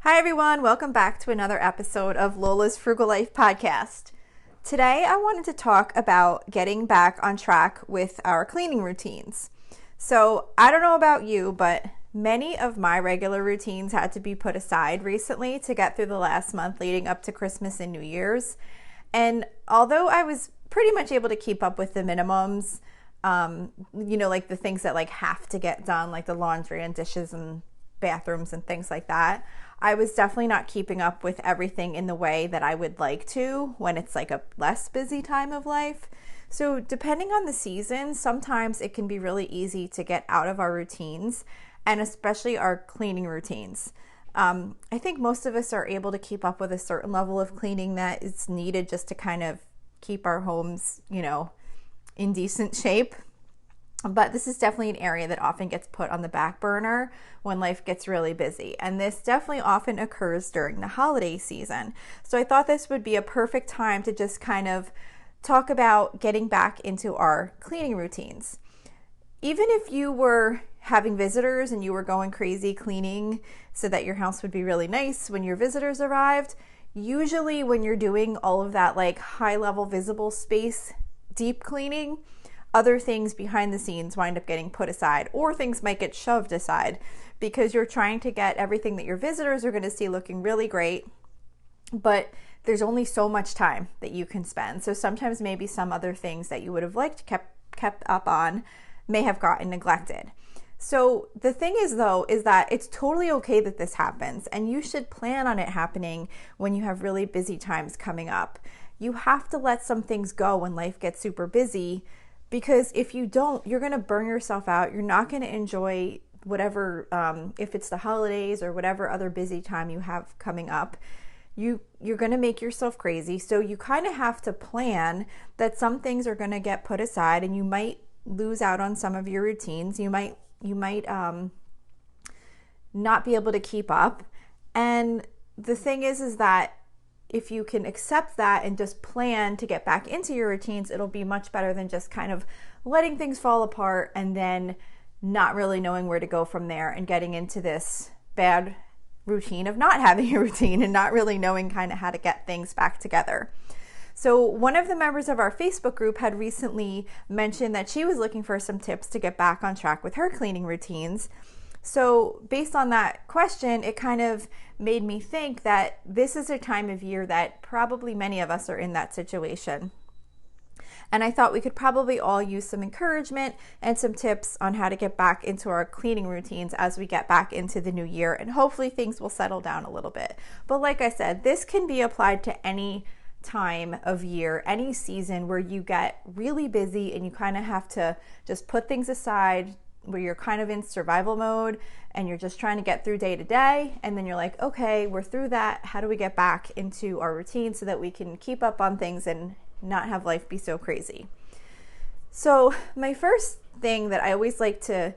Hi everyone, welcome back to another episode of Lola's Frugal Life podcast. Today I wanted to talk about getting back on track with our cleaning routines. So I don't know about you, but many of my regular routines had to be put aside recently to get through the last month leading up to Christmas and New Year's. And although I was pretty much able to keep up with the minimums, like the things that have to get done, like the laundry and dishes and bathrooms and things like that, I was definitely not keeping up with everything in the way that I would like to when it's like a less busy time of life. So depending on the season, sometimes it can be really easy to get out of our routines, and especially our cleaning routines. I think most of us are able to keep up with a certain level of cleaning that is needed just to kind of keep our homes, in decent shape. But this is definitely an area that often gets put on the back burner when life gets really busy. And this definitely often occurs during the holiday season. So I thought this would be a perfect time to just kind of talk about getting back into our cleaning routines. Even if you were having visitors and you were going crazy cleaning so that your house would be really nice when your visitors arrived, usually when you're doing all of that high level visible space deep cleaning, other things behind the scenes wind up getting put aside, or things might get shoved aside because you're trying to get everything that your visitors are going to see looking really great, but there's only so much time that you can spend. So sometimes maybe some other things that you would have liked kept up on may have gotten neglected. So the thing is that it's totally okay that this happens, and you should plan on it happening when you have really busy times coming up. You have to let some things go when life gets super busy, because if you don't, you're going to burn yourself out. You're not going to enjoy whatever, if it's the holidays or whatever other busy time you have coming up. You're going to make yourself crazy. So you kind of have to plan that some things are going to get put aside, and you might lose out on some of your routines. You might not be able to keep up. And the thing is that if you can accept that and just plan to get back into your routines, it'll be much better than just kind of letting things fall apart and then not really knowing where to go from there and getting into this bad routine of not having a routine and not really knowing kind of how to get things back together. So one of the members of our Facebook group had recently mentioned that she was looking for some tips to get back on track with her cleaning routines. So based on that question, it kind of made me think that this is a time of year that probably many of us are in that situation. And I thought we could probably all use some encouragement and some tips on how to get back into our cleaning routines as we get back into the new year, and hopefully things will settle down a little bit. But like I said, this can be applied to any time of year, any season where you get really busy and you kind of have to just put things aside, where you're kind of in survival mode and you're just trying to get through day to day. And then you're like, okay, we're through that. How do we get back into our routine so that we can keep up on things and not have life be so crazy? So my first thing that I always like to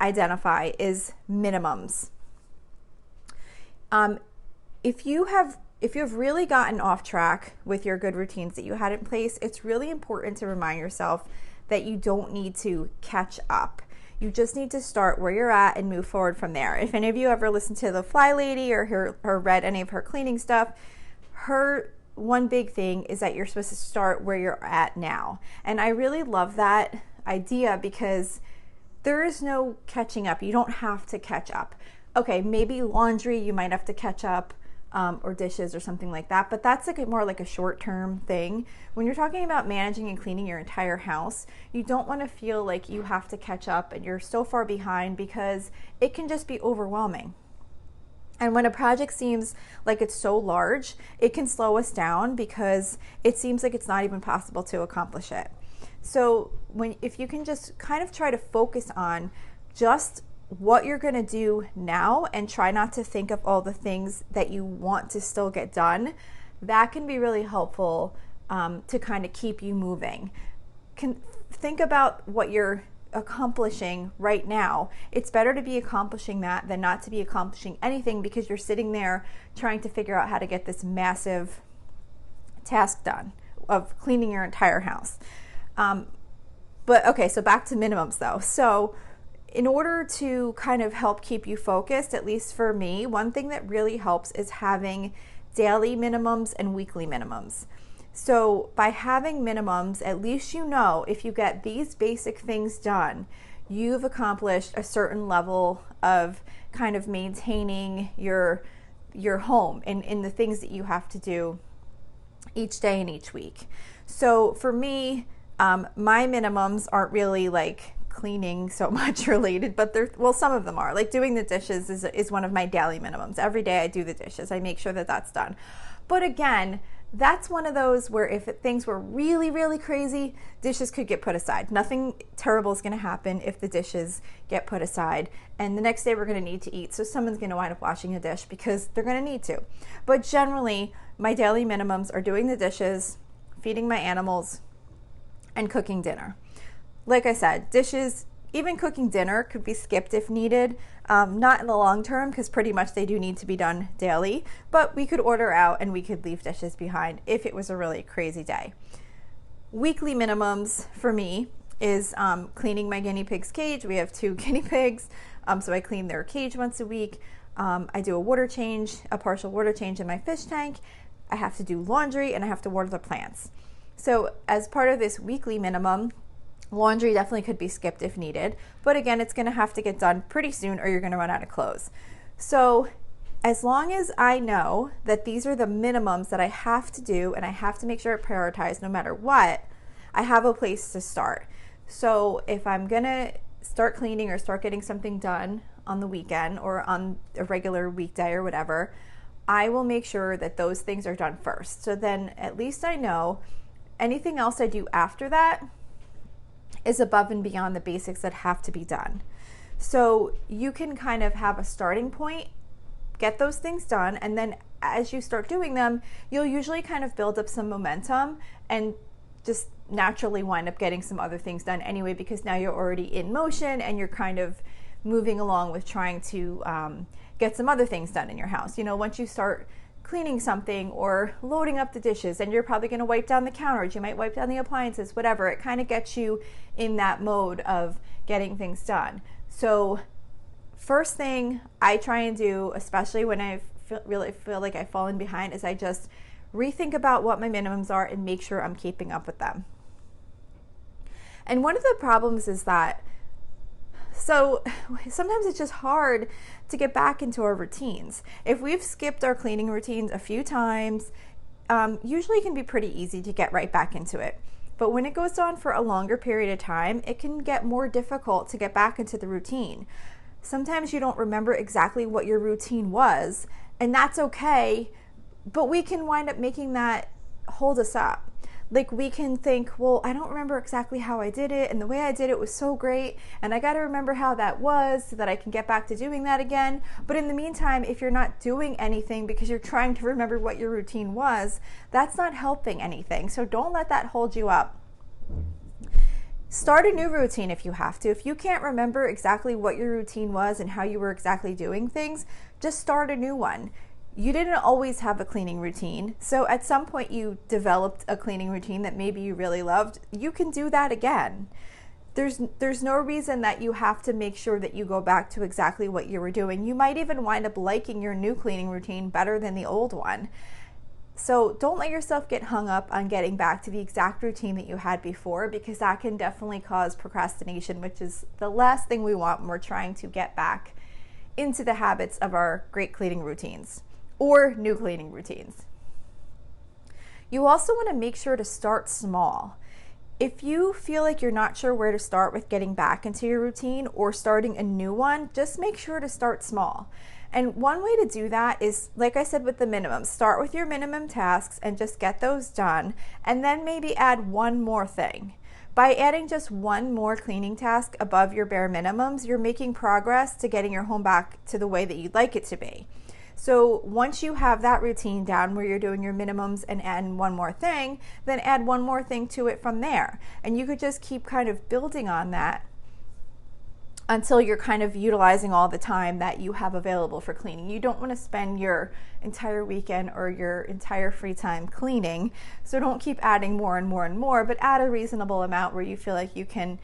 identify is minimums. If you have really gotten off track with your good routines that you had in place, it's really important to remind yourself that you don't need to catch up. You just need to start where you're at and move forward from there. If any of you ever listened to The Fly Lady or read any of her cleaning stuff, her one big thing is that you're supposed to start where you're at now. And I really love that idea because there is no catching up. You don't have to catch up. Okay, maybe laundry you might have to catch up, or dishes or something like that, but that's more like a short-term thing. When you're talking about managing and cleaning your entire house, you don't want to feel like you have to catch up and you're so far behind, because it can just be overwhelming. And when a project seems like it's so large, it can slow us down because it seems like it's not even possible to accomplish it. So if you can just kind of try to focus on just what you're going to do now and try not to think of all the things that you want to still get done, that can be really helpful to kind of keep you moving. Think about what you're accomplishing right now. It's better to be accomplishing that than not to be accomplishing anything, because you're sitting there trying to figure out how to get this massive task done of cleaning your entire house. But okay, so back to minimums though. So in order to kind of help keep you focused, at least for me, one thing that really helps is having daily minimums and weekly minimums. So by having minimums, at least you know if you get these basic things done, you've accomplished a certain level of kind of maintaining your home and in the things that you have to do each day and each week. So for me, my minimums aren't really like cleaning so much related, but some of them are. Like doing the dishes is one of my daily minimums. Every day I do the dishes. I make sure that that's done. But again, that's one of those where if things were really, really crazy, dishes could get put aside. Nothing terrible is going to happen if the dishes get put aside. And the next day we're going to need to eat. So someone's going to wind up washing a dish because they're going to need to. But generally, my daily minimums are doing the dishes, feeding my animals, and cooking dinner. Like I said, dishes, even cooking dinner could be skipped if needed. Not in the long term because pretty much they do need to be done daily, but we could order out and we could leave dishes behind if it was a really crazy day. Weekly minimums for me is cleaning my guinea pig's cage. We have 2 guinea pigs, so I clean their cage once a week. I do a partial water change in my fish tank. I have to do laundry and I have to water the plants. So as part of this weekly minimum, laundry definitely could be skipped if needed, but again, it's going to have to get done pretty soon or you're going to run out of clothes. So as long as I know that these are the minimums that I have to do and I have to make sure I prioritize no matter what, I have a place to start. So if I'm going to start cleaning or start getting something done on the weekend or on a regular weekday or whatever, I will make sure that those things are done first. So then at least I know anything else I do after that is above and beyond the basics that have to be done. So you can kind of have a starting point, get those things done, and then as you start doing them, you'll usually kind of build up some momentum and just naturally wind up getting some other things done anyway, because now you're already in motion and you're kind of moving along with trying to get some other things done in your house. You know, once you start cleaning something or loading up the dishes, and you're probably going to wipe down the counters, you might wipe down the appliances, whatever, it kind of gets you in that mode of getting things done. So first thing I try and do, especially when I really feel like I've fallen behind, is I just rethink about what my minimums are and make sure I'm keeping up with them. And one of the problems is that sometimes it's just hard to get back into our routines. If we've skipped our cleaning routines a few times, usually it can be pretty easy to get right back into it. But when it goes on for a longer period of time, it can get more difficult to get back into the routine. Sometimes you don't remember exactly what your routine was, and that's okay, but we can wind up making that hold us up. Like we can think, well, I don't remember exactly how I did it, and the way I did it was so great, and I got to remember how that was so that I can get back to doing that again. But in the meantime, if you're not doing anything because you're trying to remember what your routine was, that's not helping anything. So don't let that hold you up. Start a new routine if you have to. If you can't remember exactly what your routine was and how you were exactly doing things, just start a new one. You didn't always have a cleaning routine, so at some point you developed a cleaning routine that maybe you really loved. You can do that again. There's no reason that you have to make sure that you go back to exactly what you were doing. You might even wind up liking your new cleaning routine better than the old one. So don't let yourself get hung up on getting back to the exact routine that you had before, because that can definitely cause procrastination, which is the last thing we want when we're trying to get back into the habits of our great cleaning routines or new cleaning routines. You also want to make sure to start small. If you feel like you're not sure where to start with getting back into your routine or starting a new one, just make sure to start small. And one way to do that is, like I said with the minimum, start with your minimum tasks and just get those done, and then maybe add one more thing. By adding just one more cleaning task above your bare minimums, you're making progress to getting your home back to the way that you'd like it to be. So once you have that routine down where you're doing your minimums and adding one more thing, then add one more thing to it from there. And you could just keep kind of building on that until you're kind of utilizing all the time that you have available for cleaning. You don't want to spend your entire weekend or your entire free time cleaning, so don't keep adding more and more and more, but add a reasonable amount where you feel like you can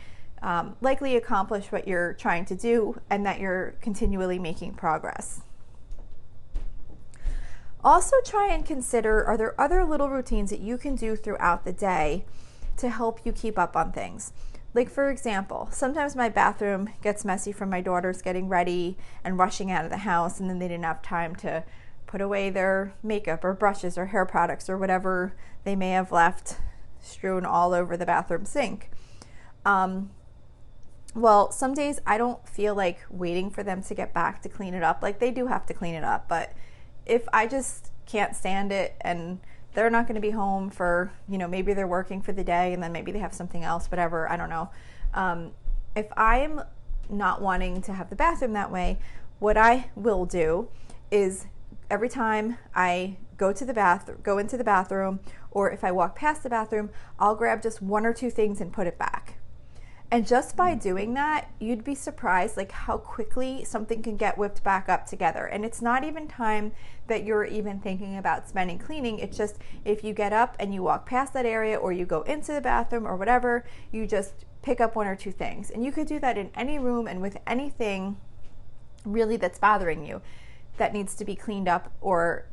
likely accomplish what you're trying to do and that you're continually making progress. Also try and consider, are there other little routines that you can do throughout the day to help you keep up on things? Like, for example, sometimes my bathroom gets messy from my daughters getting ready and rushing out of the house, and then they didn't have time to put away their makeup or brushes or hair products or whatever they may have left strewn all over the bathroom sink. Well, some days I don't feel like waiting for them to get back to clean it up. Like, they do have to clean it up, but if I just can't stand it and they're not going to be home for, maybe they're working for the day and then maybe they have something else, whatever, I don't know. If I'm not wanting to have the bathroom that way, what I will do is every time I go into the bathroom, or if I walk past the bathroom, I'll grab just one or two things and put it back. And just by doing that, you'd be surprised like how quickly something can get whipped back up together. And it's not even time that you're even thinking about spending cleaning. It's just if you get up and you walk past that area, or you go into the bathroom or whatever, you just pick up one or two things. And you could do that in any room and with anything really that's bothering you that needs to be cleaned up or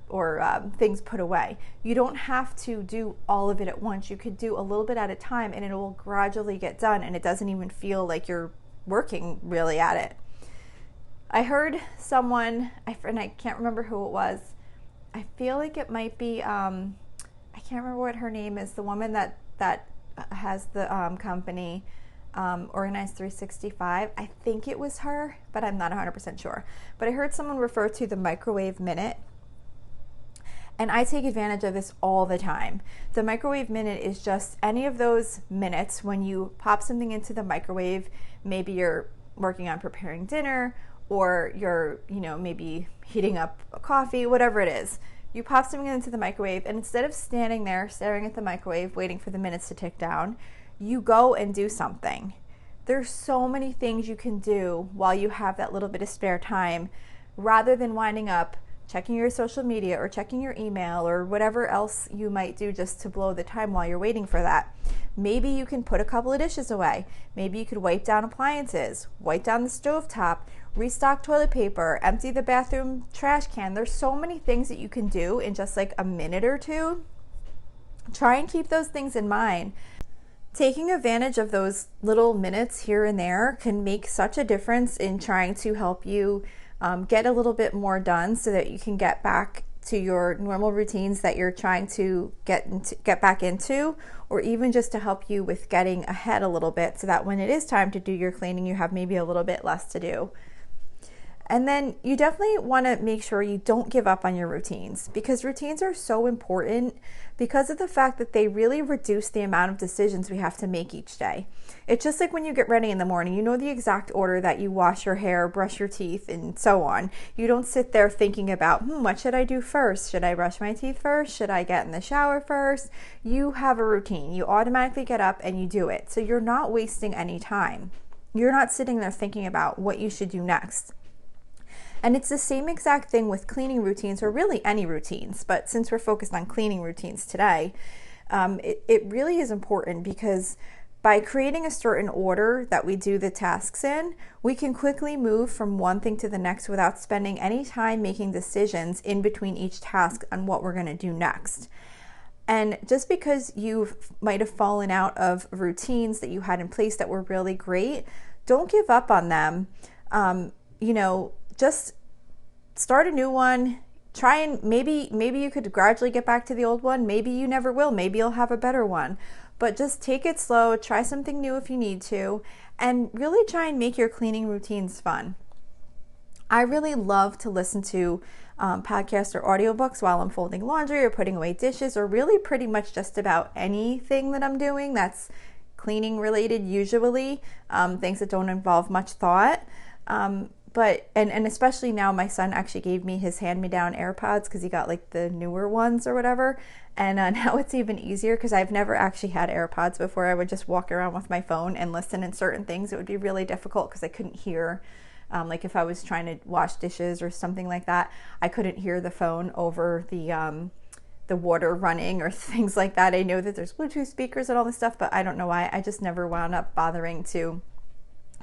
things put away. You don't have to do all of it at once. You could do a little bit at a time and it will gradually get done, and it doesn't even feel like you're working really at it. I heard someone, and I can't remember who it was. I feel like it might be, I can't remember what her name is, the woman that has the company, Organized 365. I think it was her, but I'm not 100% sure. But I heard someone refer to the microwave minute, and I take advantage of this all the time. The microwave minute is just any of those minutes when you pop something into the microwave. Maybe you're working on preparing dinner, or you're, maybe heating up a coffee, whatever it is. You pop something into the microwave, and instead of standing there staring at the microwave waiting for the minutes to tick down, you go and do something. There's so many things you can do while you have that little bit of spare time, rather than winding up checking your social media or checking your email or whatever else you might do just to blow the time while you're waiting for that. Maybe you can put a couple of dishes away. Maybe you could wipe down appliances, wipe down the stovetop, restock toilet paper, empty the bathroom trash can. There's so many things that you can do in just like a minute or two. Try and keep those things in mind. Taking advantage of those little minutes here and there can make such a difference in trying to help you get a little bit more done, so that you can get back to your normal routines that you're trying to get back into, or even just to help you with getting ahead a little bit, so that when it is time to do your cleaning, you have maybe a little bit less to do. And then you definitely want to make sure you don't give up on your routines, because routines are so important because of the fact that they really reduce the amount of decisions we have to make each day. It's just like when you get ready in the morning, you know the exact order that you wash your hair, brush your teeth, and so on. You don't sit there thinking about, what should I do first? Should I brush my teeth first? Should I get in the shower first? You have a routine. You automatically get up and you do it. So you're not wasting any time. You're not sitting there thinking about what you should do next. And it's the same exact thing with cleaning routines, or really any routines. But since we're focused on cleaning routines today, it really is important, because by creating a certain order that we do the tasks in, we can quickly move from one thing to the next without spending any time making decisions in between each task on what we're going to do next. And just because you might have fallen out of routines that you had in place that were really great, don't give up on them. Just start a new one. Try and maybe you could gradually get back to the old one. Maybe you never will. Maybe you'll have a better one. But just take it slow. Try something new if you need to, and really try and make your cleaning routines fun. I really love to listen to podcasts or audiobooks while I'm folding laundry or putting away dishes, or really pretty much just about anything that I'm doing that's cleaning related, usually things that don't involve much thought. But especially now, my son actually gave me his hand-me-down AirPods, because he got like the newer ones or whatever. And now it's even easier, because I've never actually had AirPods before. I would just walk around with my phone and listen in certain things. It would be really difficult because I couldn't hear, like if I was trying to wash dishes or something like that, I couldn't hear the phone over the water running or things like that. I know that there's Bluetooth speakers and all this stuff, but I don't know why. I just never wound up bothering to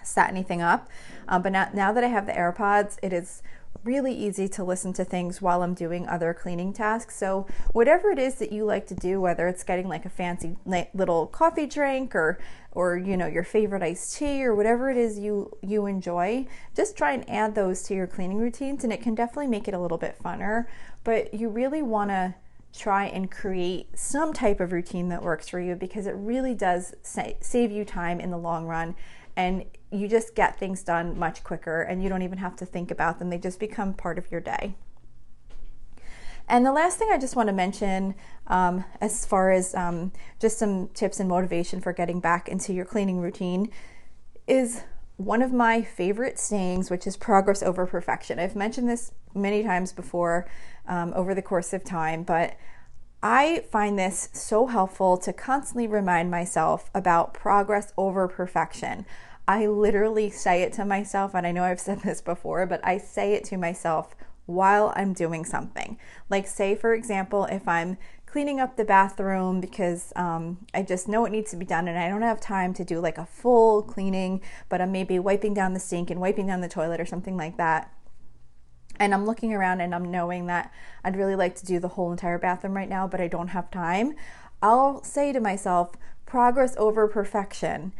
set anything up. But now that I have the AirPods, it is really easy to listen to things while I'm doing other cleaning tasks. So whatever it is that you like to do, whether it's getting like a fancy little coffee drink or your favorite iced tea or whatever it is you enjoy, just try and add those to your cleaning routines, and it can definitely make it a little bit funner. But you really want to try and create some type of routine that works for you, because it really does save you time in the long run, and you just get things done much quicker, and you don't even have to think about them. They just become part of your day. And the last thing I just want to mention, as far as just some tips and motivation for getting back into your cleaning routine, is one of my favorite sayings, which is progress over perfection. I've mentioned this many times before over the course of time, but I find this so helpful to constantly remind myself about progress over perfection. I literally say it to myself, and I know I've said this before, but I say it to myself while I'm doing something. Like, say, for example, if I'm cleaning up the bathroom because I just know it needs to be done and I don't have time to do like a full cleaning, but I'm maybe wiping down the sink and wiping down the toilet or something like that. And I'm looking around and I'm knowing that I'd really like to do the whole entire bathroom right now, but I don't have time. I'll say to myself, progress over perfection.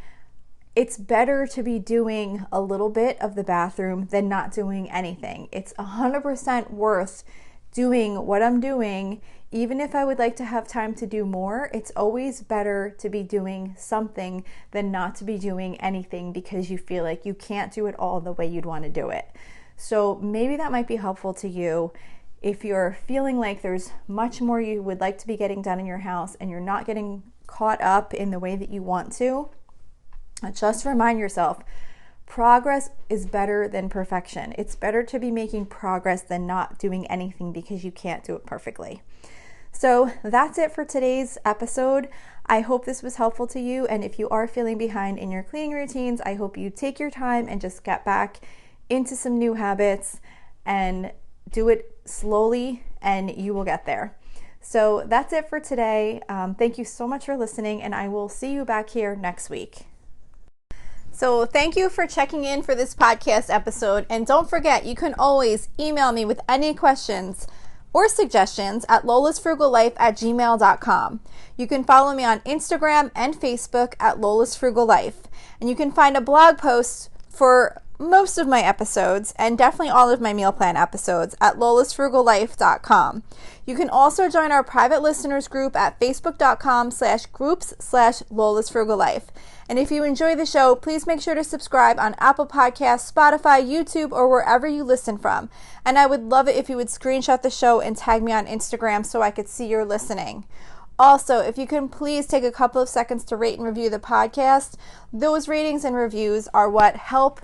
It's better to be doing a little bit of the bathroom than not doing anything. It's 100% worth doing what I'm doing. Even if I would like to have time to do more, it's always better to be doing something than not to be doing anything because you feel like you can't do it all the way you'd want to do it. So maybe that might be helpful to you if you're feeling like there's much more you would like to be getting done in your house and you're not getting caught up in the way that you want to. Just remind yourself, progress is better than perfection. It's better to be making progress than not doing anything because you can't do it perfectly. So that's it for today's episode. I hope this was helpful to you. And if you are feeling behind in your cleaning routines, I hope you take your time and just get back into some new habits and do it slowly, and you will get there. So that's it for today. Thank you so much for listening, and I will see you back here next week. So thank you for checking in for this podcast episode. And don't forget, you can always email me with any questions or suggestions at lolasfrugallife@gmail.com. You can follow me on Instagram and Facebook at Lola's Frugal Life. And you can find a blog post for most of my episodes and definitely all of my meal plan episodes at lolasfrugallife.com. You can also join our private listeners group at facebook.com/groups/lolasfrugallife. And if you enjoy the show, please make sure to subscribe on Apple Podcasts, Spotify, YouTube, or wherever you listen from. And I would love it if you would screenshot the show and tag me on Instagram so I could see you're listening. Also, if you can please take a couple of seconds to rate and review the podcast. Those ratings and reviews are what help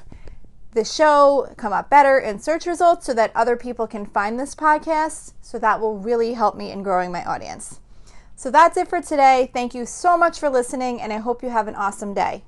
the show come up better in search results so that other people can find this podcast. So that will really help me in growing my audience. So that's it for today. Thank you so much for listening, and I hope you have an awesome day.